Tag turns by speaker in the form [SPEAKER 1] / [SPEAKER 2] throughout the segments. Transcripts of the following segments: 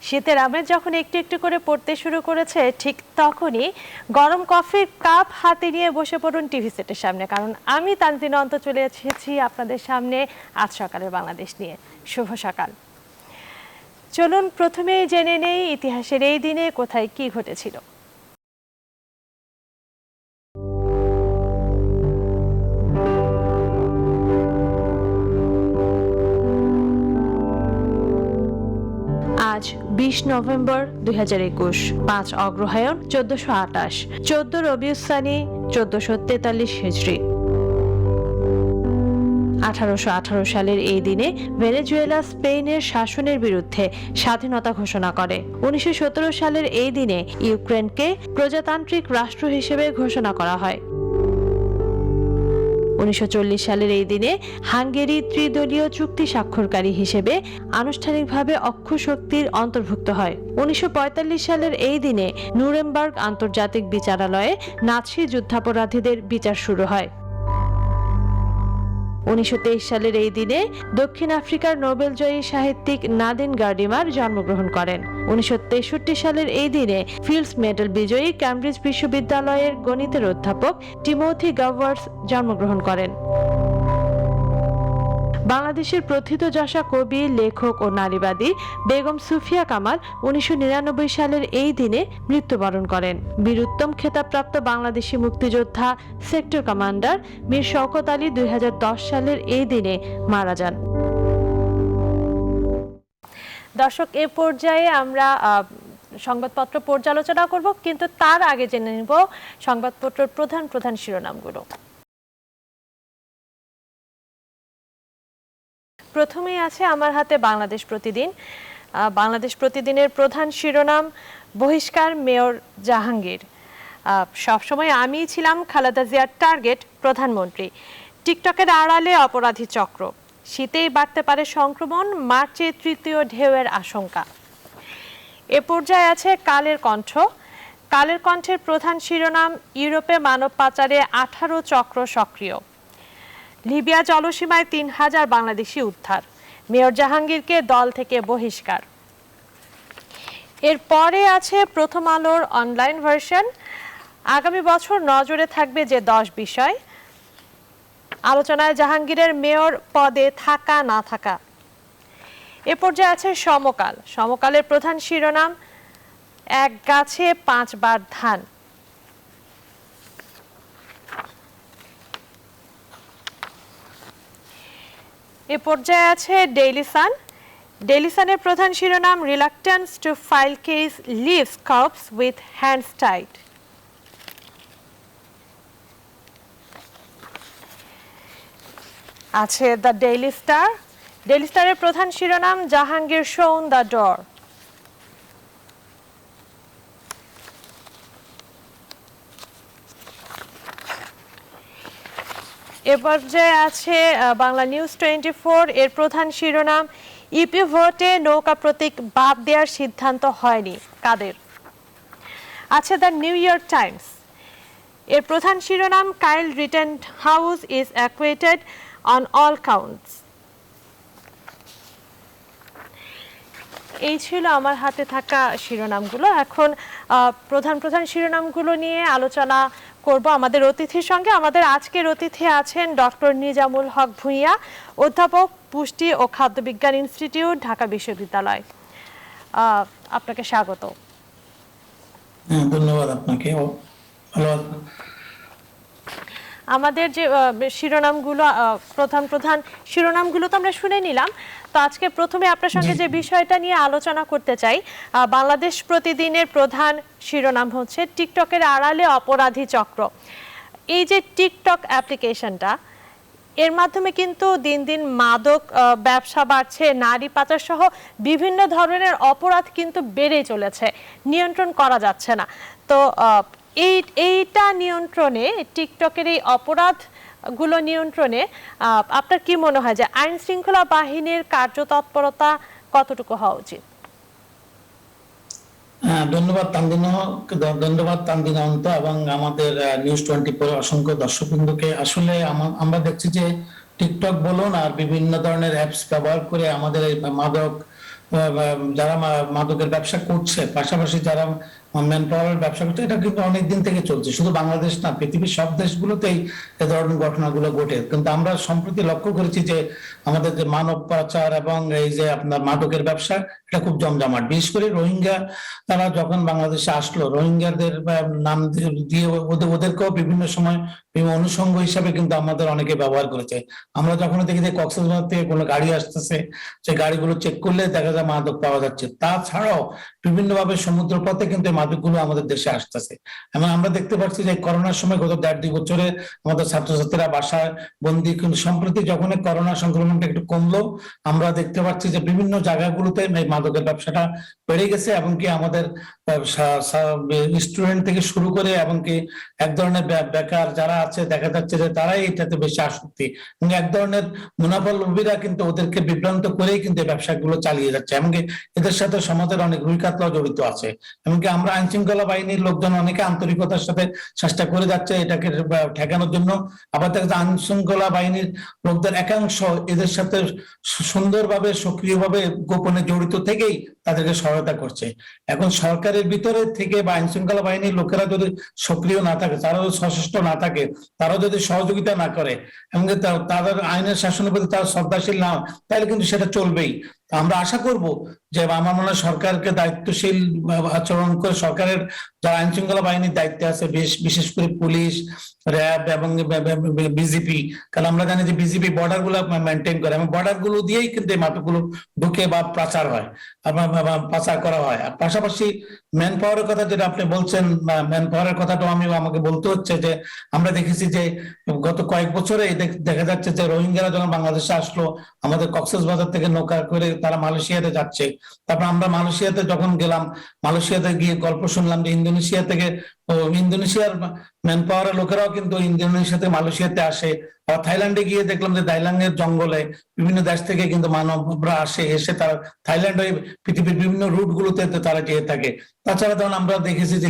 [SPEAKER 1] শীতের আমেজ যখন একটু একটু করে পড়তে শুরু করেছে, ঠিক তখনই গরম কফির কাপ হাতে নিয়ে বসে পড়ুন টিভি সেটের সামনে, কারণ আমি তানজিনা অন্ত চলে এসেছি আপনাদের সামনে আজ সকালের বাংলাদেশ নিয়ে। শুভ সকাল। চলুন প্রথমেই জেনে নেই ইতিহাসের এই দিনে কোথায় কি ঘটেছিল। আজ 20 নভেম্বর 2021, 5 অগ্রহায়ণ 1428, 14 রবিউল সানি 1443 হিজরি। 1818 সালের এই দিনে ভেনেজুয়েলা স্পেনের শাসনের বিরুদ্ধে স্বাধীনতা ঘোষণা করে। 1917 সালের এই দিনে ইউক্রেনকে প্রজাতান্ত্রিক রাষ্ট্র হিসেবে ঘোষণা করা হয়। 1940 সালের এই দিনে হাঙ্গেরি ত্রিদলীয় চুক্তি স্বাক্ষরকারী হিসেবে আনুষ্ঠানিকভাবে অক্ষ শক্তির অন্তর্ভুক্ত হয়। 1945 সালের এই দিনে নুরেমবার্গ আন্তর্জাতিক বিচারালয়ে নাৎসি যুদ্ধাপরাধীদের বিচার শুরু হয়। 1923 সালের এই দিনে দক্ষিণ আফ্রিকার নোবেলজয়ী সাহিত্যিক নাদিন গার্ডিমার জন্মগ্রহণ করেন। 1963 সালের এই দিনে ফিল্ডস মেডেল বিজয়ী ক্যামব্রিজ বিশ্ববিদ্যালয়ের গণিতের অধ্যাপক টিমোথি গাভার্স জন্মগ্রহণ করেন। বাংলাদেশের প্রথিতযশা কবি, লেখক ও নারীবাদী বেগম সুফিয়া কামাল 1999 সালের এই দিনে মৃত্যুবরণ করেন। বীরুত্তম খেতাবপ্রাপ্ত বাংলাদেশি মুক্তিযোদ্ধা সেক্টর কমান্ডার মীর শওকত আলী 2010 সালের এই দিনে মারা যান। দর্শক, এ পর্যায়ে আমরা সংবাদপত্র পর্যালোচনা করব, কিন্তু তার আগে জেনে নিব সংবাদপত্রের প্রধান প্রধান শিরোনামগুলো। প্রথমেই আছে আমার হাতে বাংলাদেশ প্রতিদিন। বাংলাদেশ প্রতিদিনের প্রধান শিরোনাম, বহিষ্কার মেয়র জাহাঙ্গীর। সবসময় আমিই ছিলাম খালেদা জিয়ার টার্গেট, প্রধানমন্ত্রী। টিকটকের আড়ালে অপরাধী চক্র। শীতেই বাড়তে পারে সংক্রমণ, মার্চে তৃতীয় ঢেউয়ের আশঙ্কা। এ পর্যায়ে আছে কালের কণ্ঠ। কালের কণ্ঠের প্রধান শিরোনাম, ইউরোপে মানব পাচারে 18 চক্র সক্রিয়। লিবিয়া জলসীমায় 3000 বাংলাদেশি উদ্ধার। মেয়র জাহাঙ্গীরকে দল থেকে বহিষ্কার। এরপরে আছে প্রথম আলোর অনলাইন ভার্সন। আগামী বছর নজরে থাকবে যে 10 বিষয়। আলোচনায় জাহাঙ্গীরের মেয়র পদে থাকা না থাকা। এ পর্যায়ে আছে সমকাল। সমকালের প্রধান শিরোনাম, এক গাছে 5 বার ধান। এ পর্যায়ে আছে ডেইলি সান। ডেইলি সানের প্রধান শিরোনাম, reluctance to file case leaves cops with hands tied. আছে দ্য ডেইলি স্টার। ডেইলি স্টারের প্রধান শিরোনাম, জাহাঙ্গীর শোন দ্য ডোর। এ পর্যায়ে আছে বাংলা নিউজ 24। এর প্রধান শিরোনাম, ইপি ভোটে নৌকা প্রতীক বাদ দেওয়ার সিদ্ধান্ত হয়নি, কাদের। আছে দ্য নিউ ইয়র্ক টাইমস। এর প্রধান শিরোনাম, Kyle Rittenhouse is acquitted on all counts. এই ছিল আমার হাতে থাকা শিরোনামগুলো। এখন প্রধান প্রধান শিরোনামগুলো নিয়ে আলোচনা করব আমাদের অতিথির সঙ্গে। আমাদের আজকের অতিথি আছেন ডক্টর নিজামুল হক ভূঁইয়া, অধ্যাপক, পুষ্টি ও খাদ্য বিজ্ঞান ইনস্টিটিউট, ঢাকা বিশ্ববিদ্যালয়। আপনাকে স্বাগত।
[SPEAKER 2] ধন্যবাদ আপনাকে।
[SPEAKER 1] আমাদের যে শিরোনামগুলো, প্রধান প্রধান শিরোনামগুলো তো আমরা শুনে নিলাম। তো আজকে প্রথমে আপনার সঙ্গে যে বিষয়টা নিয়ে আলোচনা করতে চাই, বাংলাদেশ প্রতিদিনের প্রধান শিরোনাম হচ্ছে টিকটকের আড়ালে অপরাধী চক্র। এই যে টিকটক অ্যাপ্লিকেশনটা, এর মাধ্যমে কিন্তু দিন দিন মাদক ব্যবসা বাড়ছে, নারী পাচার সহ বিভিন্ন ধরনের অপরাধ কিন্তু বেড়েই চলেছে, নিয়ন্ত্রণ করা যাচ্ছে না। তো এইটা নিয়ন্ত্রণে, টিকটকের এই অপরাধগুলো নিয়ন্ত্রণে আপনার কি মনে হয় যে আইন শৃঙ্খলা বাহিনীর কার্যতৎপরতা কতটুকু হওয়া উচিত?
[SPEAKER 2] ধন্যবাদ তানজিনা অন্ত এবং আমাদের নিউজ 24 অসংখ্য দর্শকবৃন্দকে। আসলে আমরা দেখছি যে টিকটক বলুন আর বিভিন্ন ধরনের অ্যাপস ব্যবহার করে আমাদের এই মাদক যারা মাদকের ব্যবসা করছে, পাশাপাশি যারা ম্যান পাওয়ারের ব্যবসা করছে, এটা কিন্তু অনেক দিন থেকে চলছে। শুধু বাংলাদেশ না, পৃথিবীর সব দেশগুলোতেই এ ধরনের ঘটনাগুলো ঘটে। কিন্তু আমরা সম্প্রতি লক্ষ্য করেছি যে আমাদের যে মানব পাচার এবং এই যে আপনার মাদকের ব্যবসা, এটা খুব জমজমাট। বিশেষ করে রোহিঙ্গা, তারা যখন বাংলাদেশে আসলো, রোহিঙ্গাদের নাম দিয়ে ওদেরকেও বিভিন্ন সময় বিভিন্ন অনুষঙ্গ হিসাবে কিন্তু আমাদের অনেকে ব্যবহার করেছে। আমরা যখন দেখি যে কক্সবাজার থেকে কোনো গাড়ি আসতেছে, সেই গাড়িগুলো চেক করলে দেখা যায় মাদক পাওয়া যাচ্ছে। তাছাড়াও বিভিন্নভাবে সমুদ্রপথে কিন্তু এই মাদকগুলো আমাদের দেশে আসতেছে। এবং আমরা দেখতে পাচ্ছি যে করোনার সময় গত 1.5-2 বছরে আমাদের ছাত্রছাত্রীরা বাসায় বন্দী, কিন্তু সম্প্রতি যখন এই করোনা সংক্রমণটা একটু কমলো, আমরা দেখতে পাচ্ছি যে বিভিন্ন জায়গাগুলোতে এই মাদকের ব্যবসাটা বেড়ে গেছে। এবং কি আমাদের স্টুডেন্ট থেকে শুরু করে এবং কি এক ধরনের বেকার যারা আছে, দেখা যাচ্ছে যে তারাই এটাতে বেশি আসক্তি, এবং এক ধরনের মুনাফা লোভীরা কিন্তু ওদেরকে বিভ্রান্ত করেই কিন্তু এই ব্যবসাগুলো চালিয়ে যাচ্ছে। এমনকি এদের সাথে সমাজের অনেক রুই কাতলা জড়িত আছে। এমনকি আমরা আইন শৃঙ্খলা বাহিনীর লোকজন অনেকে আন্তরিকতার সাথে চেষ্টা করে যাচ্ছে এটাকে ঠেকানোর জন্য। আবার দেখা যায় আইন শৃঙ্খলা বাহিনীর লোকদের একাংশ এদের সাথে সুন্দরভাবে সক্রিয়ভাবে গোপনে জড়িত থেকেই তাদেরকে সহায়তা করছে। এখন সরকারের ভিতরে থেকে বা আইন শৃঙ্খলা বাহিনীর লোকেরা যদি সক্রিয় না থাকে, তারা যদি সশস্ত্র না থাকে, তারা যদি সহযোগিতা না করে এবং তাদের আইনের শাসনের প্রতি তারা শ্রদ্ধাশীল না, তাহলে কিন্তু সেটা চলবেই। আমরা আশা করব যে, আমার মনে হয় সরকারকে দায়িত্বশীল আচরণ করে, সরকারের যারা আইন শৃঙ্খলা বাহিনীর দায়িত্বে আছে, বিশেষ করে পুলিশ, র্যাব এবং বিজেপি, কারণ আমরা জানি যে বিজেপি বর্ডার গুলো মেনটেন করে এবং বর্ডার গুলো দিয়েই কিন্তু এই মাদকগুলো ঢুকে বা পাচার হয়, পাচার করা হয়। আর পাশাপাশি ম্যান পাওয়ারের কথা যেটা আপনি বলছেন, ম্যান পাওয়ারের কথাটাও আমাকে বলতে হচ্ছে যে আমরা দেখেছি যে গত কয়েক বছরে দেখা যাচ্ছে যে রোহিঙ্গারা যখন বাংলাদেশে আসলো, আমাদের কক্সবাজার থেকে নৌকা করে তারা মালয়েশিয়াতে যাচ্ছে। তারপর আমরা মালয়েশিয়াতে যখন গেলাম, মালয়েশিয়াতে গিয়ে গল্প শুনলাম যে ইন্দোনেশিয়া থেকে, ইন্দোনেশিয়ার ম্যান পাওয়ারের লোকেরাও কিন্তু ইন্দোনেশিয়াতে মালয়েশিয়াতে আসে। আর থাইল্যান্ডে গিয়ে দেখলাম যে থাইল্যান্ডের জঙ্গলে বিভিন্ন দেশ থেকে কিন্তু মানবরা এসে তারা থাইল্যান্ড হয়ে পৃথিবীর বিভিন্ন রুট গুলোতে তারা যেয়ে থাকে। তাছাড়া ধরুন আমরা দেখেছি যে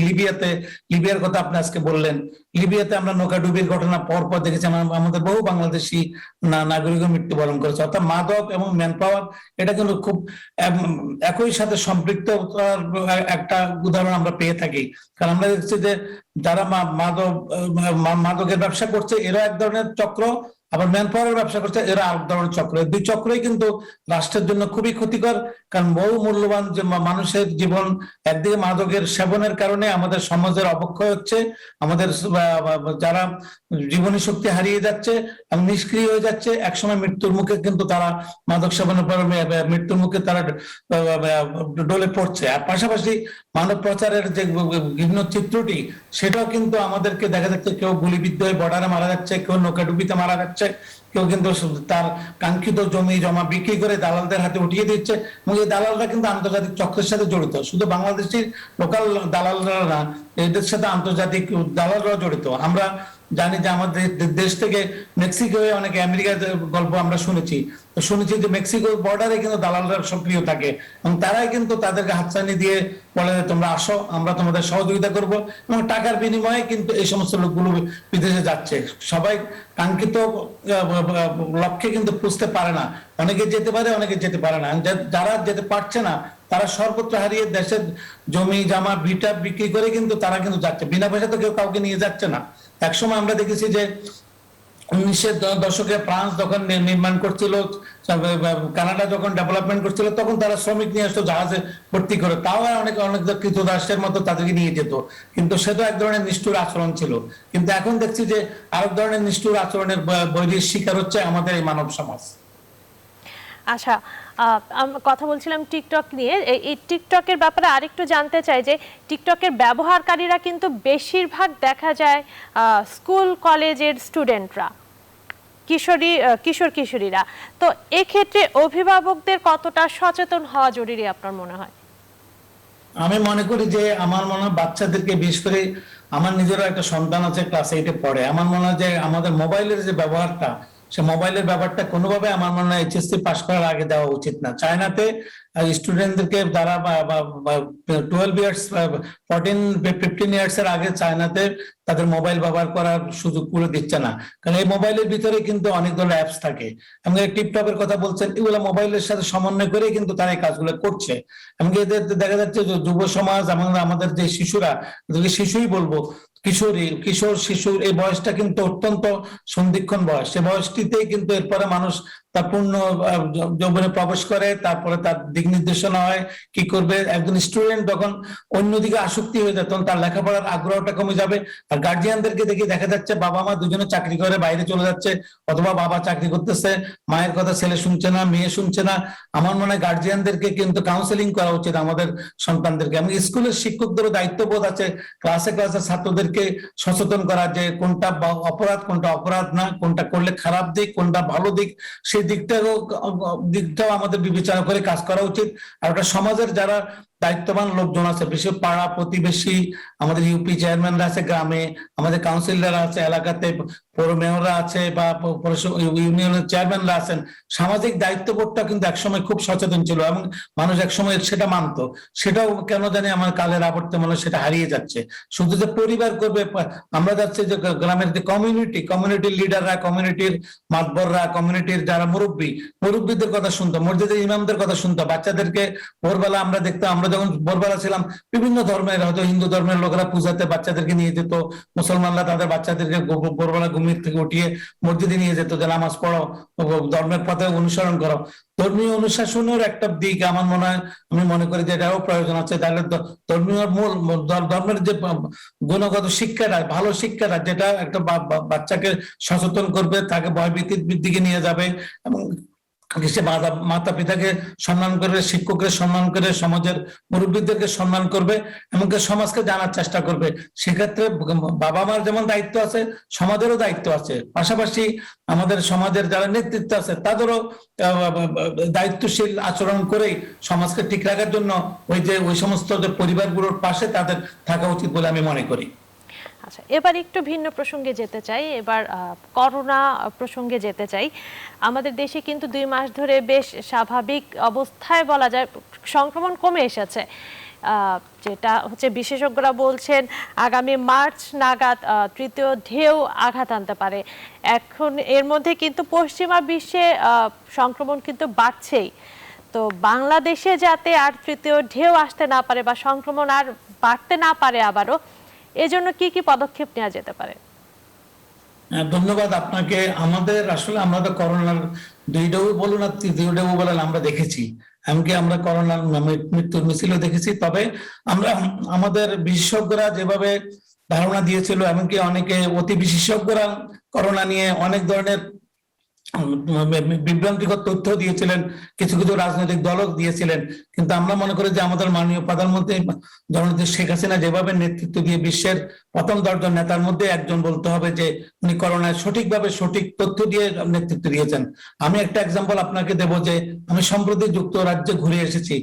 [SPEAKER 2] লিবিয়ার কথা আপনি আজকে বললেন, লিবিয়াতে আমরা নৌকাডুবির ঘটনা পর দেখেছি, আমাদের বহু বাংলাদেশি নাগরিক মৃত্যুবরণ করেছে। অর্থাৎ মাদক এবং ম্যান পাওয়ার এটা কিন্তু খুব একই সাথে সম্পৃক্ত একটা উদাহরণ আমরা পেয়ে থাকি। কারণ আমরা দেখছি যে যারা মাদকের ব্যবসা করছে এরা এক ধরনের চক্র, আবার ম্যান পাওয়ারের ব্যবসা করছে এরা আরেক ধরনের চক্র। এই দুই চক্রই কিন্তু রাষ্ট্রের জন্য খুবই ক্ষতিকর, কারণ বহু মূল্যবান যে মানুষের জীবন একদিকে মাদকের সেবনের কারণে আমাদের সমাজের অবক্ষয় হচ্ছে, আমাদের যারা জীবনী শক্তি হারিয়ে যাচ্ছে এবং নিষ্ক্রিয় হয়ে যাচ্ছে, একসময় মৃত্যুর মুখে কিন্তু তারা মাদক সেবনের পর মৃত্যুর মুখে তারা ডলে পড়ছে। আর পাশাপাশি মানব পাচারের যে বিভিন্ন চিত্রটি, সেটাও কিন্তু আমাদেরকে দেখা যাচ্ছে কেউ গুলিবিদ্ধ হয়ে বর্ডারে মারা যাচ্ছে, কেউ নৌকাডুবিতে মারা যাচ্ছে, কেউ কিন্তু তার কাঙ্ক্ষিত জমি জমা বিক্রি করে দালালদের হাতে উঠিয়ে দিচ্ছে। এবং এই দালালরা কিন্তু আন্তর্জাতিক চক্রের সাথে জড়িত, শুধু বাংলাদেশের লোকাল দালালরা না, এদের সাথে আন্তর্জাতিক দালালরাও জড়িত। আমরা জানি যে আমাদের দেশ থেকে মেক্সিকো অনেকে আমেরিকার গল্প আমরা শুনেছি যে মেক্সিকোর বর্ডারে কিন্তু দালালরা সক্রিয় থাকে এবং তারাই কিন্তু তাদেরকে হাতছানি দিয়ে বলে তোমরা আসো, আমরা তোমাদের সহযোগিতা করব, এবং টাকার বিনিময়ে কিন্তু এই সমস্ত লোকগুলো বিদেশে যাচ্ছে। সবাই কাঙ্ক্ষিত লক্ষ্যে কিন্তু পুষতে পারে না, অনেকে যেতে পারে অনেকে যেতে পারে না। যারা যেতে পারছে না তারা সর্বত্র হারিয়ে দেশের জমি জামা ভিটা বিক্রি করে কিন্তু তারা কিন্তু যাচ্ছে, বিনা পয়সা তো কেউ কাউকে নিয়ে যাচ্ছে না। একসময় আমরা দেখেছি যে 1900 দশকে ফ্রান্স যখন নির্মাণ করছিল, কানাডা যখন ডেভেলপমেন্ট করছিল, তখন তারা শ্রমিক নিয়ে আসতো জাহাজে ভর্তি করে, তাও অনেক কৃতদাসের মতো তাদেরকে নিয়ে যেত, কিন্তু সেটা এক ধরনের নিষ্ঠুর আচরণ ছিল। কিন্তু এখন দেখছি যে আরেক ধরনের নিষ্ঠুর আচরণের বৈরীর শিকার হচ্ছে আমাদের এই মানব সমাজ।
[SPEAKER 1] আচ্ছা, আমরা কথা বলছিলাম টিকটক নিয়ে। এই টিকটকের ব্যাপারে আরেকটু জানতে চাই যে টিকটকের ব্যবহারকারীরা কিন্তু বেশিরভাগ দেখা যায় স্কুল কলেজের স্টুডেন্টরা, কিশোর কিশোরীরা। তো এক্ষেত্রে অভিভাবকদের কতটা সচেতন হওয়া জরুরি আপনার মনে হয়?
[SPEAKER 2] আমি মনে করি যে আমার মনে হয় বাচ্চাদেরকে, বিশেষ করে আমার নিজেরও একটা সন্তান আছে, ক্লাস 8-এ পড়ে, আমার মনে হয় যে আমাদের মোবাইলের যে ব্যবহারটা, সে মোবাইলের ব্যাপারটা কোনোভাবে আমার মনে হয় এইচএসসি পাশ করার আগে দেওয়া উচিত না। চায়নাতে স্টুডেন্টদেরকে দ্বারা 12 ইয়ার্স 15 ইয়ার্স এর আগে চায়নাতে তাদের মোবাইল ব্যবহার করার সুযোগ করে দিচ্ছে না, কারণ এই মোবাইলের ভিতরে কিন্তু অনেক ধরনের অ্যাপস থাকে। এমনকি টিকটকের কথা বলছেন, এগুলো মোবাইলের সাথে সমন্বয় করে কিন্তু তারা এই কাজগুলো করছে। এমনকি এদের দেখা যাচ্ছে যে যুব সমাজ এবং আমাদের যে শিশুরা, এদেরকে শিশুই বলবো, কিশোর শিশুর এই বয়সটা কিন্তু অত্যন্ত সন্ধিক্ষণ বয়স। সে বয়সটিতেই কিন্তু এরপরে মানুষ তার পূর্ণ যৌবনে প্রবেশ করে, তারপরে তার দিক নির্দেশনা হয় কি করবে। একজন স্টুডেন্ট যখন অন্যদিকে আসক্তি হয়ে যায় তখন তার লেখাপড়ার আগ্রহটা কমে যাবে। আর গার্জিয়ানদেরকে দেখে দেখা যাচ্ছে বাবা মা দুজনে চাকরি করে বাইরে চলে যাচ্ছে, অথবা বাবা চাকরি করতেছে, মায়ের কথা ছেলে শুনছে না, মেয়ে শুনছে না। আমার মনে হয় গার্জিয়ানদেরকে কিন্তু কাউন্সেলিং করা উচিত আমাদের সন্তানদেরকে। এবং স্কুলের শিক্ষকদেরও দায়িত্ববোধ আছে ক্লাসে ক্লাসে ছাত্রদেরকে সচেতন করা যে কোনটা অপরাধ, কোনটা অপরাধ না, কোনটা করলে খারাপ দিক, কোনটা ভালো দিক, সেই দিকটাও আমাদের বিবেচনা করে কাজ করা উচিত। আর ওটা সমাজের যারা দায়িত্ববান লোকজন আছে, বিশেষ পাড়া প্রতিবেশী, আমাদের ইউপি চেয়ারম্যানরা আছে গ্রামে, আমাদের কাউন্সিলররা আছে এলাকাতে, পৌর মেয়ররা আছে বা ইউনিয়নের চেয়ারম্যানরা আছেন, সামাজিক দায়িত্ববোধটা কিন্তু একসময় খুব সচেতন ছিল এবং মানুষ একসময় সেটা মানতো। সেটাও কেন জানি আমার কালের আবর্তে মনে হয় সেটা হারিয়ে যাচ্ছে। শুধু যে পরিবার করবে, আমরা যাচ্ছি যে গ্রামের যে কমিউনিটির লিডাররা, কমিউনিটির মাতবররা, কমিউনিটির যারা মুরব্বীদের কথা শুনতো, মসজিদের ইমামদের কথা শুনতো। বাচ্চাদেরকে ভোরবেলা আমরা দেখতাম, আমরা যখন ভোরবেলা ছিলাম, বিভিন্ন ধর্মের, হয়তো হিন্দু ধর্মের লোকেরা পূজাতে বাচ্চাদেরকে নিয়ে যেত, মুসলমানরা তাদের বাচ্চাদেরকে ভোরবেলা ঘুমিয়ে থেকে উঠিয়ে মসজিদে নিয়ে যেত যে নামাজ পড়ো, ধর্মের পথে অনুসরণ করো। ধর্মীয় অনুশাসনের একটা দিক আমার মনে হয়, আমি মনে করি যে এটাও প্রয়োজন আছে। তাহলে ধর্মীয় ধর্মের যে গুণগত শিক্ষাটা, ভালো শিক্ষাটা, যেটা একটা বাচ্চাকে সচেতন করবে, তাকে ভয়ভীতির দিকে নিয়ে যাবে এবং সে মাতা পিতাকে সম্মান করবে, শিক্ষককে সম্মান করে, সমাজের মুরব্বীদেরকে সম্মান করবে এবং সমাজকে জানার চেষ্টা করবে। সেক্ষেত্রে বাবা মার যেমন দায়িত্ব আছে, সমাজেরও দায়িত্ব আছে। পাশাপাশি আমাদের সমাজের যারা নেতৃত্ব আছে তাদেরও দায়িত্বশীল আচরণ করেই সমাজকে ঠিক রাখার জন্য ওই সমস্ত যে পরিবারগুলোর পাশে তাদের থাকা উচিত বলে আমি মনে করি।
[SPEAKER 1] আচ্ছা, এবার একটু ভিন্ন প্রসঙ্গে যেতে চাই। এবার করোনা প্রসঙ্গে যেতে চাই। আমাদের দেশে কিন্তু 2 মাস ধরে বেশ স্বাভাবিক অবস্থায় বলা যায়, সংক্রমণ কমে এসেছে। যেটা হচ্ছে বিশেষজ্ঞরা বলছেন আগামী মার্চ নাগাদ তৃতীয় ঢেউ আঘাত আনতে পারে। এখন এর মধ্যে কিন্তু পশ্চিমা বিশ্বে সংক্রমণ কিন্তু বাড়ছেই। তো বাংলাদেশে যাতে আর তৃতীয় ঢেউ আসতে না পারে বা সংক্রমণ আর বাড়তে না পারে আবারও, এজন্য কি কি পদক্ষেপ নেওয়া যেতে পারে?
[SPEAKER 2] ধন্যবাদ আপনাকে। আমাদের আসলে আমরা তো করোনার 2 ঢেউ বলুন আর 3য় ঢেউ বলেন আমরা দেখেছি, এমনকি আমরা করোনার মৃত্যুর মিছিলও দেখেছি। তবে আমরা আমাদের বিশেষজ্ঞরা যেভাবে ধারণা দিয়েছিল, এমনকি অনেকে অতি বিশেষজ্ঞরা করোনা নিয়ে অনেক ধরনের বিভ্রান্তিকর তথ্য দিয়েছিলেন, কিছু কিছু রাজনৈতিক দলও দিয়েছিলেন। কিন্তু আমরা মনে করি যে আমাদের মাননীয় প্রধানমন্ত্রী জননেত্রী শেখ হাসিনা যেভাবে নেতৃত্ব দিয়ে বিশ্বের প্রথম 10 জন নেতার মধ্যে একজন বলতে হবে যে উনি করোনায় সঠিকভাবে সঠিক তথ্য দিয়ে নেতৃত্ব দিয়েছেন। আমি একটা এক্সাম্পল আপনাকে দেব যে আমি সম্প্রতি যুক্তরাজ্যে ঘুরে এসেছি,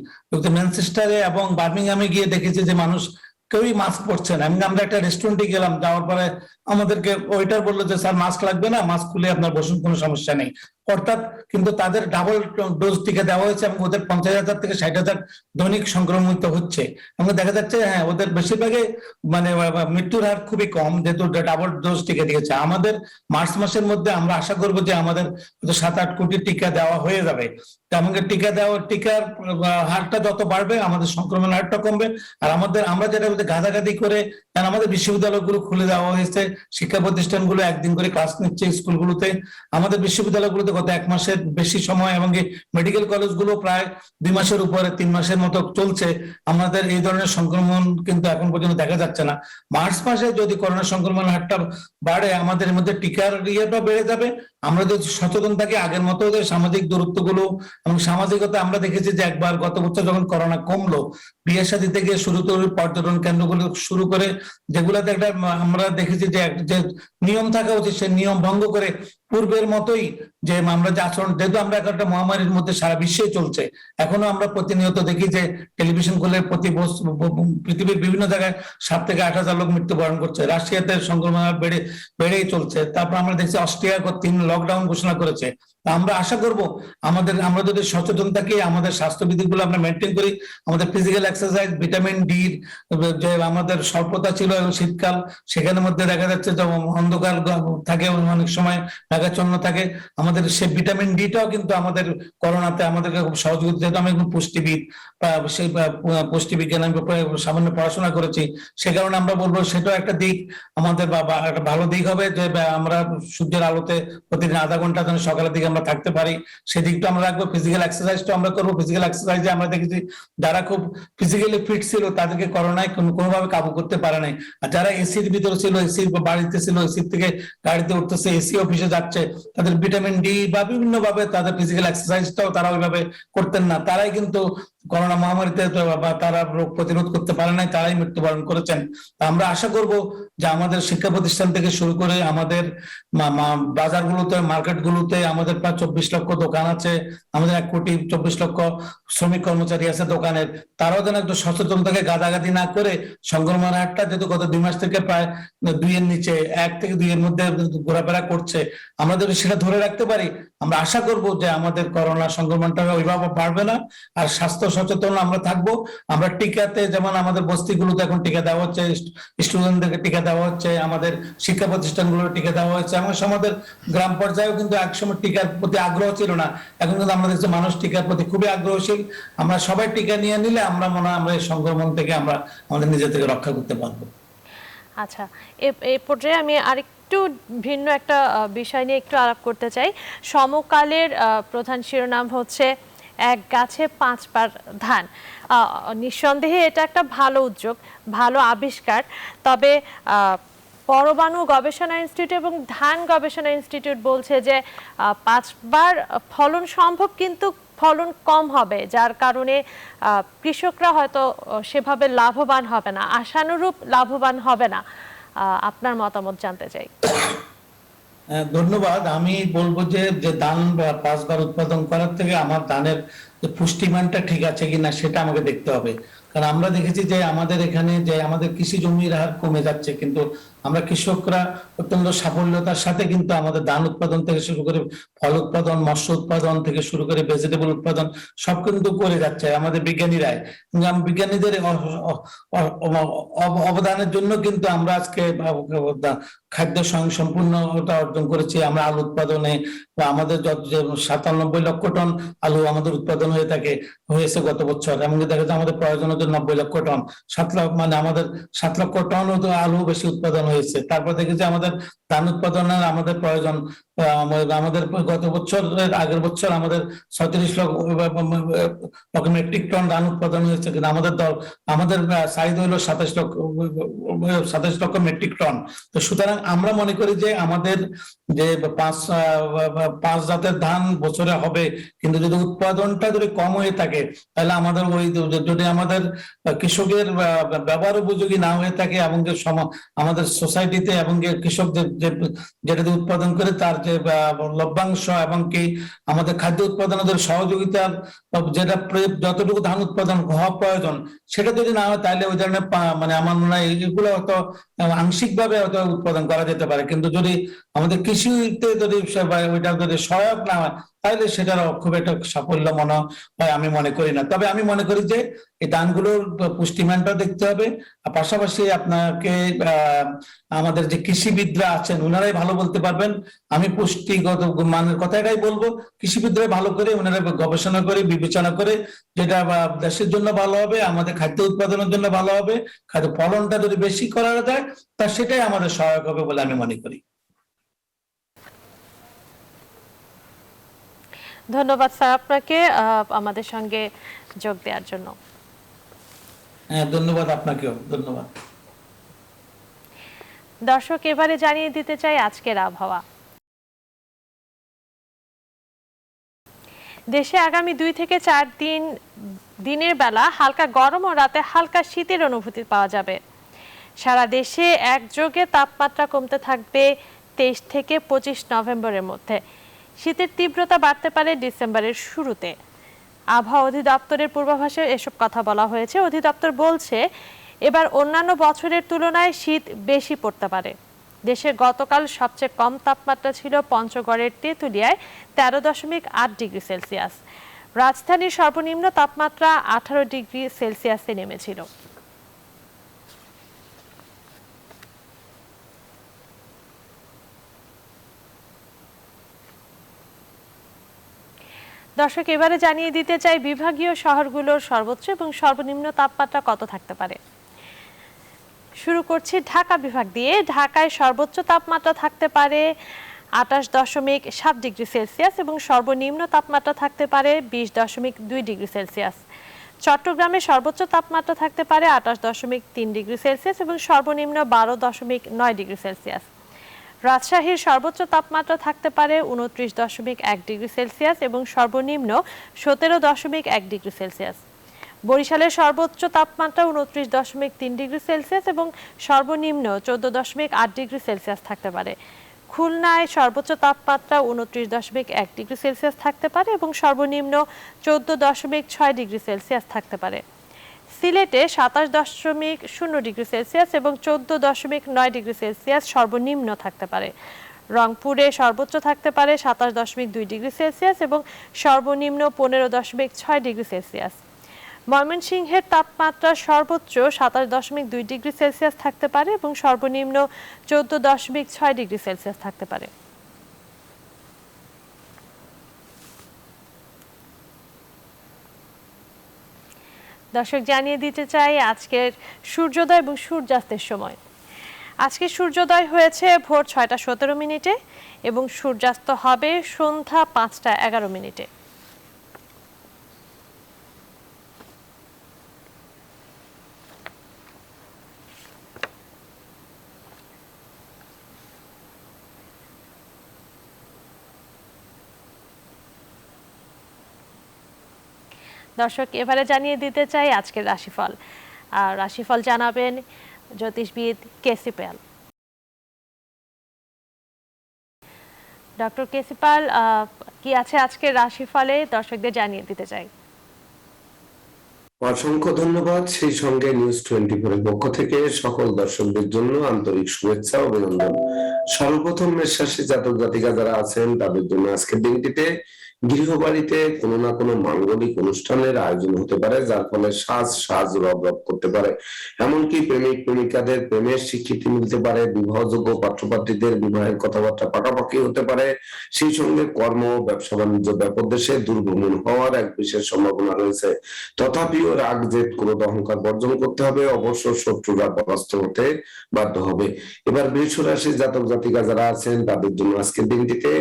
[SPEAKER 2] ম্যানচেস্টারে এবং বার্মিংহামে গিয়ে দেখেছি যে মানুষ কেউই মাস্ক পরছে না। আমরা একটা রেস্টুরেন্টে গেলাম, যাওয়ার পরে আমাদেরকে ওয়েটার বললো যে স্যার মাস্ক লাগবে না, মাস্ক খুলে আপনার বসুন, কোনো সমস্যা নেই। অর্থাৎ কিন্তু তাদের ডাবল ডোজ টিকা দেওয়া হয়েছে এবং ওদের 50,000 থেকে 60,000 দৈনিক সংক্রমিত হচ্ছে। এবং দেখা যাচ্ছে হ্যাঁ ওদের বেশিরভাগে মানে মৃত্যুর হার খুবই কম, যেহেতু ডাবল ডোজ টিকা দিয়েছে। আমাদের মার্চ মাসের মধ্যে আমরা আশা করবো যে আমাদের 7-8 কোটি টিকা দেওয়া হয়ে যাবে। আমাদের টিকার হারটা যত বাড়বে আমাদের সংক্রমণ হারটা কমবে। আর আমরা যেটা গাদাগাদি করে, কারণ আমাদের বিশ্ববিদ্যালয়গুলো খুলে দেওয়া হয়েছে, শিক্ষা প্রতিষ্ঠানগুলো একদিন করে ক্লাস নিচ্ছে স্কুলগুলোতে। আমাদের বিশ্ববিদ্যালয়গুলোতে গত 1 মাসের বেশি সময়, এবং মেডিকেল কলেজগুলো প্রায় 2 মাসের উপরে 3 মাসের মতো চলছে। আমাদের এই ধরনের সংক্রমণ কিন্তু এখন পর্যন্ত দেখা যাচ্ছে না। মার্চ মাসে যদি করোনা সংক্রমণ হারটা বাড়ে, আমাদের মধ্যে টিকার ইয়েটা বেড়ে যাবে। আমরা যদি সচেতন থাকি, আগের মতো সামাজিক দূরত্বগুলো এবং সামাজিকতা, আমরা দেখেছি যে একবার গত বছর যখন করোনা কমলো, বিয়ে শাদী থেকে শুরু করে পর্যটন কেন্দ্রগুলো শুরু করে যেগুলাতে একটা আমরা দেখেছি যে নিয়ম থাকা উচিত, সে নিয়ম ভঙ্গ করে পূর্বের মতোই যে আমরা যে আচরণ, যেহেতু আমরা একটা মহামারীর মধ্যে সারা বিশ্বে চলছে, এখনো আমরা প্রতিনিয়ত দেখি যে টেলিভিশন খুলে পৃথিবীর বিভিন্ন জায়গায় 7 থেকে 8,000 লোক মৃত্যুবরণ করছে। রাশিয়াতে সংক্রমণ বেড়েই চলছে। তারপর আমরা দেখছি অস্ট্রিয়া 3 লকডাউন ঘোষণা করেছে। আমরা আশা করব আমরা যদি সচেতন থাকি, আমাদের স্বাস্থ্যবিধিগুলো আমরা মেনটেন করি, আমাদের ফিজিক্যাল এক্সারসাইজ, ভিটামিন ডি যে আমাদের স্বল্পতা ছিল এবং শীতকাল, সেখানের মধ্যে দেখা যাচ্ছে যে অন্ধকার থাকে, অনেক সময় মেঘাচ্ছন্ন থাকে, আমাদের সেই ভিটামিন ডিটাও কিন্তু আমাদের করোনাতে আমাদেরকে খুব সহযোগিতা, যেহেতু আমি একজন পুষ্টিবিদ, সেই পুষ্টিবিজ্ঞান আমি সামান্য পড়াশোনা করেছি, সে কারণে আমরা বলবো সেটাও একটা দিক আমাদের একটা ভালো দিক হবে যে আমরা সূর্যের আলোতে প্রতিদিন আধা ঘন্টা যেন সকালের দিকে আমরা থাকতে পারি, সেদিকটা আমরা রাখবো। ফিজিক্যাল এক্সারসাইজটা আমরা করবো। ফিজিক্যাল এক্সারসাইজে আমরা দেখেছি যারা খুব ফিজিক্যালি ফিট ছিল তাদেরকে করোনায় কোনোভাবে কাবু করতে পারে নাই। আর যারা এসির ভিতরে ছিল, এসির বাড়িতে ছিল, এসির থেকে গাড়িতে উঠতেছে, এসি অফিসে যাচ্ছে, তাদের ভিটামিন ডি বা বিভিন্ন ভাবে তাদের ফিজিক্যাল এক্সারসাইজটাও তারা ওইভাবে করতেন না, তারাই কিন্তু করোনা মহামারীতে বা তারা রোগ প্রতিরোধ করতে পারে নাই, তারাই মৃত্যুবরণ করেছেন। আমরা আশা করব যে আমাদের শিক্ষা প্রতিষ্ঠান থেকে শুরু করে আমাদের বাজারগুলোতে, মার্কেটগুলোতে আমাদের প্রায় 24 লক্ষ দোকান আছে, আমাদের 1,24,00,000 শ্রমিক কর্মচারী আছে দোকানের, তারাও যেন একটু সচেতন থেকে গাদাগাদি না করে সংক্রমণের হারটা যেহেতু গত 2 মাস থেকে প্রায় 2 এর নিচে, 1 থেকে 2 এর মধ্যে ঘোরাফেরা করছে, আমরা যদি সেটা ধরে রাখতে পারি, আমরা আশা করব যে আমাদের করোনা সংক্রমণটা ওইভাবে বাড়বে না। আর স্বাস্থ্য সচেতন আমরা থাকবো। আমরা টিকাতে, যেমন আমাদের বস্তিগুলোতে এখন টিকা দেওয়া হচ্ছে, স্টুডেন্টদেরকে টিকা দেওয়া হচ্ছে, আমাদের শিক্ষা প্রতিষ্ঠানগুলো টিকা দেওয়া হচ্ছে, এবং আমাদের গ্রাম পর্যায়েও কিন্তু একসময় টিকার প্রতি আগ্রহ ছিল না, এখন কিন্তু আমরা দেখছি মানুষ টিকার প্রতি খুবই আগ্রহশীল। আমরা সবাই টিকা নিয়ে নিলে আমরা মনে হয় আমরা এই সংক্রমণ থেকে আমরা আমাদের নিজে থেকে রক্ষা করতে পারবো।
[SPEAKER 1] আচ্ছা, এই পর্যায়ে আমি আরেকটু ভিন্ন একটা বিষয় নিয়ে একটু আলাপ করতে চাই। সমকালের প্রধান শিরোনাম হচ্ছে এক গাছে 5 বার ধান। নিঃসন্দেহে এটা একটা ভালো উদ্যোগ, ভালো আবিষ্কার। তবে পরমাণু গবেষণা ইনস্টিটিউট এবং ধান গবেষণা ইনস্টিটিউট বলছে যে 5 বার ফলন সম্ভব, কিন্তু ফলন কম হবে, যার কারণে কৃষকরা হয়তো সেভাবে লাভবান হবে না, আশানুরূপ লাভবান হবে না। আপনার মতামত জানতে চাই।
[SPEAKER 2] ধন্যবাদ। আমি বলবো যে ধান 5 বার উৎপাদন করার থেকে আমার ধানের যে পুষ্টিমানটা ঠিক আছে কিনা সেটা আমাকে দেখতে হবে। কারণ আমরা দেখেছি যে আমাদের এখানে যে আমাদের কৃষি জমির হার কমে যাচ্ছে, কিন্তু আমরা কৃষকরা অত্যন্ত সাফল্যতার সাথে কিন্তু আমাদের ধান উৎপাদন থেকে শুরু করে ফল উৎপাদন, মৎস্য উৎপাদন থেকে শুরু করে ভেজিটেবল উৎপাদন সব কিন্তু করে যাচ্ছে আমাদের বিজ্ঞানীরাই। বিজ্ঞানীদের অবদানের জন্য কিন্তু আমরা আজকে খাদ্য স্বয়ংসম্পূর্ণতা অর্জন করেছি। আমরা আলু উৎপাদনে বা আমাদের 97 লক্ষ টন আলু আমাদের উৎপাদন হয়েছে গত বছর, এমনকি দেখা যাচ্ছে আমাদের প্রয়োজন হচ্ছে 90 লক্ষ টন, 7 লক্ষ, মানে আমাদের 7 লক্ষ টন আলু বেশি উৎপাদন হয়েছে। তারপর দেখেছি আমাদের ধান উৎপাদনের আমাদের প্রয়োজন, আমাদের গত বছরের আগের বছর আমাদের 36 লক্ষ মেট্রিক টন ধান উৎপাদন হয়েছে, কিন্তু আমাদের চাহিদা হলো 27 লক্ষ মেট্রিক টন। তো সুতরাং আমরা মনে করি যে আমাদের যে 5 জাতের ধান বছরে হবে, কিন্তু যদি উৎপাদনটা যদি কম হয়ে থাকে তাহলে আমাদের যদি আমাদের কৃষকের ব্যবহার উপযোগী না হয়ে থাকে, এবং যে আমাদের সোসাইটিতে এবং কৃষকদের যেটা উৎপাদন করে তার যে লভ্যাংশ এবং কি আমাদের খাদ্য উৎপাদনের সহযোগিতার যেটা যতটুকু ধান উৎপাদন হওয়া প্রয়োজন সেটা যদি না হয়, তাহলে ওই ধরনের মানে আমার মনে হয় এগুলো হয়তো আংশিক ভাবে হয়তো উৎপাদন করা যেতে পারে। কিন্তু যদি আমাদের কৃষিতে যদি ওইটা যদি সহায়ক না হয় তাহলে সেটার খুব একটা সাফল্য মনে হয় আমি মনে করি না। তবে আমি মনে করি যে এই ধানগুলোর পুষ্টিমানটা দেখতে হবে। পাশাপাশি আপনাকে আমাদের যে কৃষিবিদরা আছেন ওনারাই ভালো বলতে পারবেন। আমি পুষ্টিগত মানের কথাটাই বলবো, কৃষিবিদরা ভালো করে ওনারা গবেষণা করে বিবেচনা করে যেটা দেশের জন্য ভালো হবে, আমাদের খাদ্য উৎপাদনের জন্য ভালো হবে, খাদ্য ফলনটা যদি বেশি করা যায় তা সেটাই আমাদের সহায়ক হবে বলে আমি মনে করি।
[SPEAKER 1] ধন্যবাদ স্যার আপনাকে আমাদের সঙ্গে যোগ দেওয়ার জন্য।
[SPEAKER 2] হ্যাঁ, ধন্যবাদ আপনাকেও। ধন্যবাদ।
[SPEAKER 1] দর্শক, এবারে জানিয়ে দিতে চাই আজকের আবহাওয়া। দেশে আগামী 2 থেকে 4 দিন দিনের বেলা হালকা গরম ও রাতে হালকা শীতের অনুভূতি পাওয়া যাবে। সারা দেশে একযোগে তাপমাত্রা কমতে থাকবে 23 থেকে 25 নভেম্বরের মধ্যে। শীতের তীব্রতা বাড়তে পারে ডিসেম্বরের শুরুতে। আবহাওয়া অধিদপ্তরের পূর্বাভাসে এসব কথা বলা হয়েছে। অধিদপ্তর বলছে এবার অন্যান্য বছরের তুলনায় শীত বেশি পড়তে পারে। দেশে গতকাল সবচেয়ে কম তাপমাত্রা ছিল পঞ্চগড়ের তেঁতুলিয়ায় 13.8 ডিগ্রি সেলসিয়াস। রাজধানীর সর্বনিম্ন তাপমাত্রা 18 ডিগ্রি সেলসিয়াসে নেমেছিল। দর্শক, এবারে জানিয়ে দিতে চাই বিভাগীয় শহরগুলোর সর্বোচ্চ এবং সর্বনিম্ন তাপমাত্রা কত থাকতে পারে। শুরু করছি ঢাকা বিভাগ দিয়ে। ঢাকায় সর্বোচ্চ তাপমাত্রা থাকতে পারে 28.7 ডিগ্রি সেলসিয়াস এবং সর্বনিম্ন তাপমাত্রা থাকতে পারে 20.2 ডিগ্রি সেলসিয়াস। চট্টগ্রামে সর্বোচ্চ তাপমাত্রা থাকতে পারে 28.3 ডিগ্রি সেলসিয়াস এবং সর্বনিম্ন 12.9 ডিগ্রি সেলসিয়াস। রাজশাহীর সর্বোচ্চ তাপমাত্রা থাকতে পারে 29.1 ডিগ্রি সেলসিয়াস এবং সর্বনিম্ন 17.1 ডিগ্রি সেলসিয়াস। বরিশালের সর্বোচ্চ তাপমাত্রা 29.3 ডিগ্রি সেলসিয়াস এবং সর্বনিম্ন 14.8 ডিগ্রি সেলসিয়াস থাকতে পারে। খুলনায় সর্বোচ্চ তাপমাত্রা 29.1 ডিগ্রি সেলসিয়াস থাকতে পারে এবং সর্বনিম্ন 14.6 ডিগ্রি সেলসিয়াস থাকতে পারে। সিলেটে 27.0 ডিগ্রি সেলসিয়াস এবং 14.9 ডিগ্রি সেলসিয়াস সর্বনিম্ন থাকতে পারে। রংপুরে সর্বোচ্চ থাকতে পারে 27.2 ডিগ্রি সেলসিয়াস এবং সর্বনিম্ন 15.6 ডিগ্রি সেলসিয়াস। ময়মনসিংহের তাপমাত্রা সর্বোচ্চ 27.2 ডিগ্রি সেলসিয়াস থাকতে পারে এবং সর্বনিম্ন 14.6 ডিগ্রি সেলসিয়াস থাকতে পারে। দর্শক, জানিয়ে দিতে চাই আজকের সূর্যোদয় এবং সূর্যাস্তের সময়। আজকে সূর্যোদয় হয়েছে ভোর 6:17 এবং সূর্যাস্ত হবে সন্ধ্যা 5:11। দর্শক, এবারে জানিয়ে দিতে চাই আজকের রাশিফল। আর রাশিফল জানাবেন জ্যোতিষবিদ কেসি পাল। ডক্টর কেসি পাল, কি আছে আজকের রাশিফলে দর্শকদের জানিয়ে দিতে চাই।
[SPEAKER 3] অসংখ্য ধন্যবাদ। সেই সঙ্গে নিউজ 24 এর পক্ষ থেকে সকল দর্শকদের জন্য আন্তরিক শুভেচ্ছা ও অভিনন্দন। সর্বপ্রথম মেষ রাশি জাতক জাতিকা যারা আছেন তাদের জন্য আজকের দিনটিতে গৃহবাড়িতে কোনো না কোনো মাঙ্গলিক অনুষ্ঠানের আয়োজন হতে পারে, যার ফলে সাজ রব করতে পারে। এমনকি প্রেমিক প্রেমিকাদের প্রেমের স্বীকৃতি মিলতে পারে, বিবাহযোগ্য পাত্রপাত্রীদের বিবাহের কথাবার্তা পাকাপাকি হতে পারে। সেই সঙ্গে কর্ম ব্যবসা বাণিজ্য ব্যাপক দেশে দূরভ্রমণ হওয়ার এক বিশেষ সম্ভাবনা রয়েছে। তথাপিও রাগ জেদ ক্রোধ অহংকার বর্জন করতে হবে, অবশ্য শত্রুরা পরাস্ত হতে বাধ্য হবে। এবার বৃষ রাশির জাতক জাতিকা যারা আছেন তাদের জন্য আজকের দিনটিতে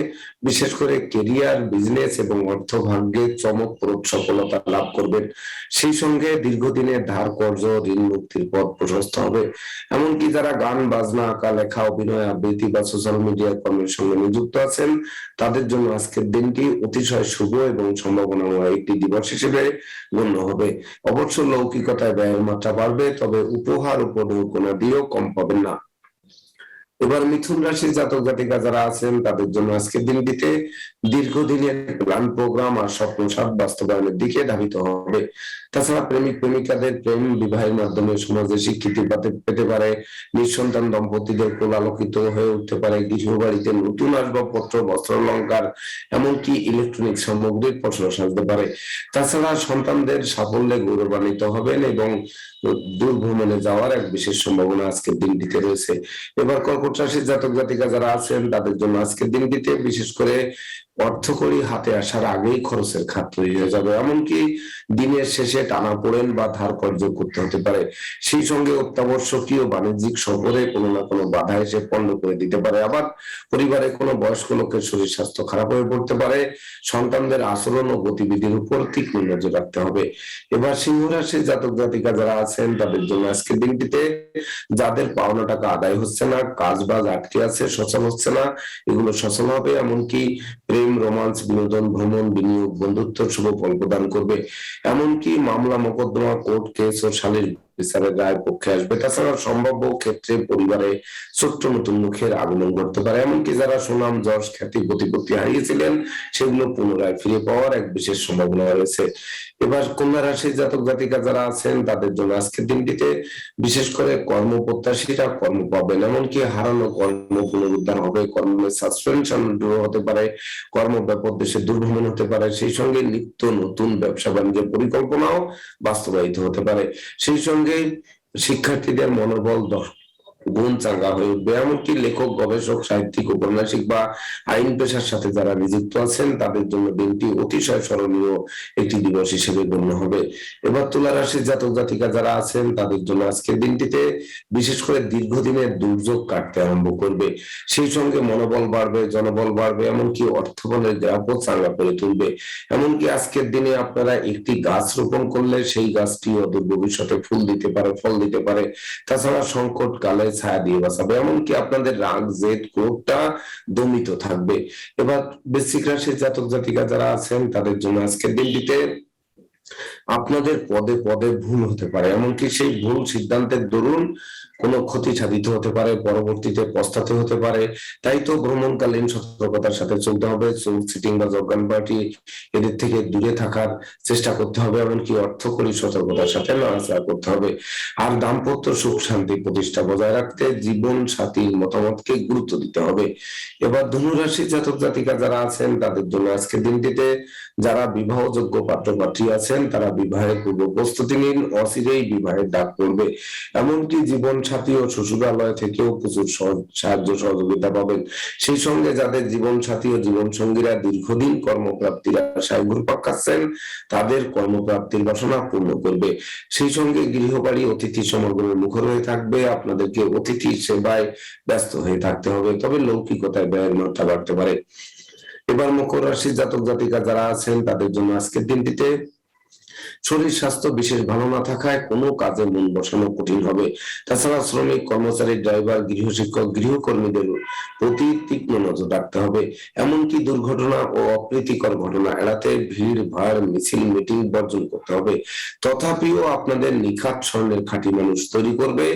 [SPEAKER 3] বিশেষ করে কেরিয়ার, বিজনেস এবং অর্থ ভাগ্যে চমকপ্রদ সফলতা লাভ করবেন। সেই সঙ্গে দীর্ঘদিনের ধার কর্জ ঋণ মুক্তির পথ প্রশস্ত হবে। এমনকি যারা গান বাজনা আঁকা লেখা অভিনয় আবৃত্তি বা সোশ্যাল মিডিয়া কর্মের সঙ্গে নিযুক্ত আছেন তাদের জন্য আজকের দিনটি অতিশয় শুভ এবং সম্ভাবনাময় একটি দিবস হিসেবে গণ্য হবে। অবশ্য লৌকিকতায় ব্যয়ের মাত্রা বাড়বে, তবে উপহার উপঢৌকনা দিয়েও কম পাবেন না। এবার মিথুন রাশির জাতক জাতিকা যারা আছেন তাদের জন্য আজকের দিনটিতে দীর্ঘদিনের প্ল্যান প্রোগ্রাম আর স্বপ্নসাৎ বাস্তবায়নের দিকে ধাবিত হবে। তাছাড়া প্রেমিক প্রেমিকাদের প্রেম বিবাহের মাধ্যমে সমাজে স্বীকৃতি পেতে পারে, নিঃসন্তান দম্পতিদের কোলালোকিত হয়ে উঠতে পারে, গৃহবাড়িতে নতুন আসবাবপত্র, বস্ত্রালঙ্কার এমনকি ইলেকট্রনিক সামগ্রীর পসরা সাজতে পারে। তাছাড়া সন্তানদের সাফল্যে গৌরবান্বিত হবেন এবং দূরভ্রমণে যাওয়ার এক বিশেষ সম্ভাবনা আজকের দিনটিতে রয়েছে। এবার কর্কট রাশির জাতক জাতিকা যারা আছেন তাদের জন্য আজকের দিনটিতে বিশেষ করে অর্থকড়ি হাতে আসার আগেই খরচের খাত তৈরি হয়ে যাবে, এমনকি দিনের শেষে টানাপোড়েন বা ধার কর্য করতে হতে পারে। সেই সঙ্গে অত্যাবশ্যকীয় বাণিজ্যিক সফরে কোনো না কোনো বাধা এসে পণ্ড করে দিতে পারে। আবার পরিবারে কোনো বয়স্ক লোকের শরীর স্বাস্থ্য খারাপ হয়ে পড়তে পারে। সন্তানদের আচরণ ও গতিবিধির উপর তীক্ষ্ণ নজর রাখতে হবে। এবার সিংহ রাশির জাতক জাতিকা যারা আছেন তাদের জন্য আজকের দিনটিতে যাদের পাওনা টাকা আদায় হচ্ছে না, কাজ বাজ আটকে আছে, সচল হচ্ছে না, এগুলো সচল হবে। এমনকি প্রেম, রোমান্স, বিনোদন, ভ্রমণ, বিনিয়োগ, বন্ধুত্ব শুভ ফল প্রদান করবে। এমনকি মামলা মোকদ্দমা, কোর্ট কেস ও শালীর বিচারের রায় পক্ষে আসবে। তাছাড়া সম্ভাব্য ক্ষেত্রে পরিবারে ছোট্ট নতুন মুখের আগমন ঘটতে পারে, এমনকি যারা সুনাম যশ খ্যাতি প্রতিপত্তি হারিয়েছিলেন সেগুলো পুনরায় ফিরে পাওয়ার এক বিশেষ সম্ভাবনা রয়েছে। এবার কন্যা রাশির জাতক জাতিকা যারা আছেন তাদের জন্য আজকের দিনটিতে বিশেষ করে কর্মপ্রত্যাশীরা কর্ম পাবেন, এমনকি হারানো কর্ম পুনরুদ্ধার হবে, কর্মের সাসপেনশন দূর হতে পারে, কর্ম ব্যাপক দেশে দুর্ভ্রমণ হতে পারে, সেই সঙ্গে নিত্য নতুন ব্যবসা বাণিজ্যের পরিকল্পনাও বাস্তবায়িত হতে পারে। সেই সঙ্গে শিক্ষার্থীদের মনোবল গুণ চাঙ্গা হয়ে উঠবে, এমনকি লেখক গবেষক সাহিত্যিক উপন্যাসিক বা আইন পেশার সাথে যারা নিযুক্ত আছেন তাদের জন্য দিনটি অতিশয় স্মরণীয় একটি দিবস হিসেবে গণ্য হবে। এবার তুলা রাশির জাতক জাতিকা যারা আছেন তাদের জন্য আজকের দিনটিতে বিশেষ করে দীর্ঘদিনের দুর্যোগ কাটতে আরম্ভ করবে, সেই সঙ্গে মনোবল বাড়বে, জনবল বাড়বে, এমনকি অর্থবলের গ্রাফও চাঙ্গা করে তুলবে। এমনকি আজকের দিনে আপনারা একটি গাছ রোপণ করলে সেই গাছটি অদূর ভবিষ্যতে ফুল দিতে পারে, ফল দিতে পারে। তাছাড়া সংকট কালে ছায়া দিয়ে বাঁচাবে, এমনকি আপনাদের রাগ জেদ ক্রোধটা দমিত থাকবে। এবার বৃশ্চিক রাশির জাতক জাতিকা যারা আছেন তাদের জন্য আজকের দিনটিতে আপনাদের পদে পদে ভুল হতে পারে, এমনকি সেই ভুল সিদ্ধান্তের দরুন কোনো ক্ষতি সাধিত হতে পারে, পরবর্তীতে পস্তাতে হতে পারে। তাই তো ভ্রমণকালীন সতর্কতার সাথে চলতে হবে, চোর চিটিং বা জগান পার্টি এদের থেকে দূরে থাকার চেষ্টা করতে হবে, এমনকি অর্থকরী সতর্কতার সাথে নড়াচড়া করতে হবে। আর দাম্পত্য সুখ শান্তি প্রতিষ্ঠা বজায় রাখতে জীবন সাথীর মতামতকে গুরুত্ব দিতে হবে। এবার ধনুরাশির জাতক জাতিকা যারা আছেন তাদের জন্য আজকের দিনটিতে যারা বিবাহযোগ্য পাত্র পাত্রী আছেন তারা বিবাহের পূর্ব প্রস্তুতি নিন, অচিরেই বিবাহের ডাক পড়বে, এমনকি জীবন সাথী ও শ্বশুরালয় থেকেও প্রচুর সাহায্য সহযোগিতা পাবেন। সেই সঙ্গে যাদের জীবন সাথী ও জীবন সঙ্গীরা দীর্ঘদিন কর্মপ্রাপ্তির আশায় ঘুরপাক খাচ্ছেন তাদের কর্মপ্রাপ্তির বাসনা পূর্ণ করবে। সেই সঙ্গে গৃহবাড়ি অতিথি সমাগমের মুখর হয়ে থাকবে, আপনাদেরকে অতিথি সেবায় ব্যস্ত হয়ে থাকতে হবে, তবে লৌকিকতায় ব্যয়ের মাত্রা বাড়তে পারে। এবার মকর রাশির জাতক জাতিকা যারা আছেন তাদের জন্য আজকের দিনটিতে শরীর স্বাস্থ্য বিশেষ ভালো না থাকায় কোনো কাজে মন বসানো কঠিন হবে। তাছাড়া শ্রমিক কর্মচারী ড্রাইভার গৃহশিক্ষক গৃহকর্মীদের প্রতি তীক্ষ্ণ নজর রাখতে হবে, এমনকি দুর্ঘটনা ও অপ্রীতিকর ঘটনা এড়াতে ভিড় ভাড় মিছিল মিটিং বর্জন করতে হবে। তথাপিও আপনাদের নিখাত স্বর্ণের খাঁটি মানুষ তৈরি করবে,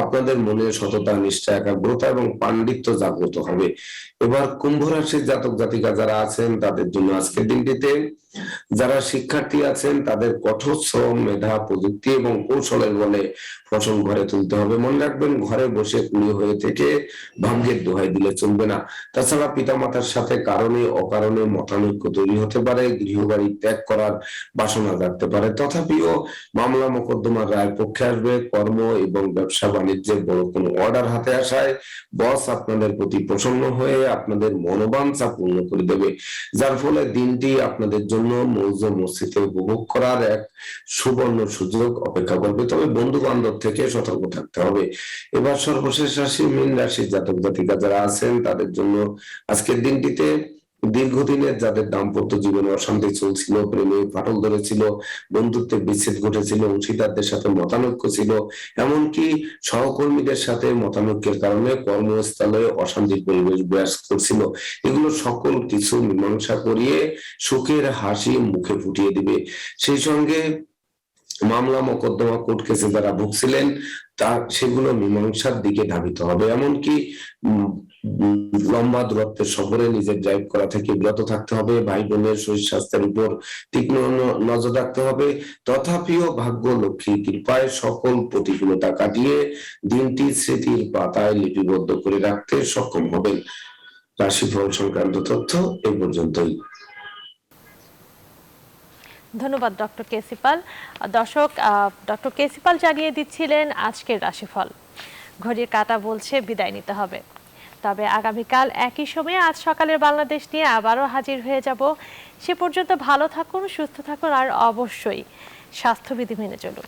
[SPEAKER 3] আপনাদের মনে সততা নিষ্ঠা একাগ্রতা এবং পাণ্ডিত্য জাগ্রত হবে। এবার কুম্ভ রাশির জাতক জাতিকা যারা আছেন তাদের জন্য আজকের দিনটিতে যারা শিক্ষার্থী আছেন তাদের কঠোর শ্রম মেধা প্রযুক্তি এবং কৌশলের বলে ফসল ঘরে তুলতে হবে। মনে রাখবেন ঘরে বসে কুড়ি হয়ে থেকে ভাগ্যের দোহাই দিলে চলবে না। তাছাড়া পিতামাতার সাথে কারণে অকারণে মতানৈক্য তৈরি হতে পারে, গৃহবাড়ি ত্যাগ করার বাসনা জাগতে পারে। তথাপিও মামলা মোকদ্দমার রায় পক্ষে আসবে, কর্ম এবং ব্যবসা বাণিজ্যের বড় কোনো অর্ডার হাতে আসায় বস আপনাদের প্রতি প্রসন্ন হয়ে আপনাদের মনোবাঞ্ছা পূর্ণ করে দেবে, যার ফলে দিনটি আপনাদের জন্য মৌজ মসজিদে উপভোগ করার এক সুবর্ণ সুযোগ অপেক্ষা করবে। তবে বন্ধু বান্ধব থেকে সতর্ক থাকতে হবে। এবার সর্বশেষ রাশি মীন রাশির জাতক জাতিকা যারা আছেন তাদের জন্য আজকের দিনটিতে দীর্ঘদিনের যাদের দাম্পত্য জীবনে অশান্তি চলছিল, প্রেমে ফাটল ধরেছিল, বন্ধুত্বের বিচ্ছেদ ঘটেছিল, অংশীদারদের সাথে মতানৈক্য ছিল, এমনকি সহকর্মীদের সাথে মতানৈক্যের কারণে কর্মস্থলে অশান্তির পরিবেশ বিরাজ করছিল, এগুলো সকল কিছু মীমাংসা করিয়ে সুখের হাসি মুখে ফুটিয়ে দিবে। সেই সঙ্গে মামলা মোকদ্দমা কোর্ট কেসে যারা ভুগছিলেন তা সেগুলো মীমাংসার দিকে ধাবিত হবে, এমনকি লম্বা দূরত্বের সফরে নিজের ড্রাইভ করা থেকে বিরত থাকতে হবে, ভাই বোনের শরীর স্বাস্থ্যের উপর তীক্ষ্ণ নজর রাখতে হবে। তথাপিও ভাগ্য লক্ষ্মী কৃপায় সকল প্রতিকূলতা কাটিয়ে দিনটি স্মৃতির পাতায় লিপিবদ্ধ করে রাখতে সক্ষম হবেন। রাশিফল সংক্রান্ত তথ্য এই পর্যন্তই।
[SPEAKER 1] ধন্যবাদ ডক্টর কেসি পাল। দর্শক, ডক্টর কেসি পাল জানিয়ে দিচ্ছিলেন আজকের রাশিফল। ঘড়ির কাঁটা বলছে বিদায় নিতে হবে, তবে আগামীকাল একই সময়ে আজ সকালের বাংলাদেশ নিয়ে আবারও হাজির হয়ে যাব। সে পর্যন্ত ভালো থাকুন, সুস্থ থাকুন আর অবশ্যই স্বাস্থ্যবিধি মেনে চলুন।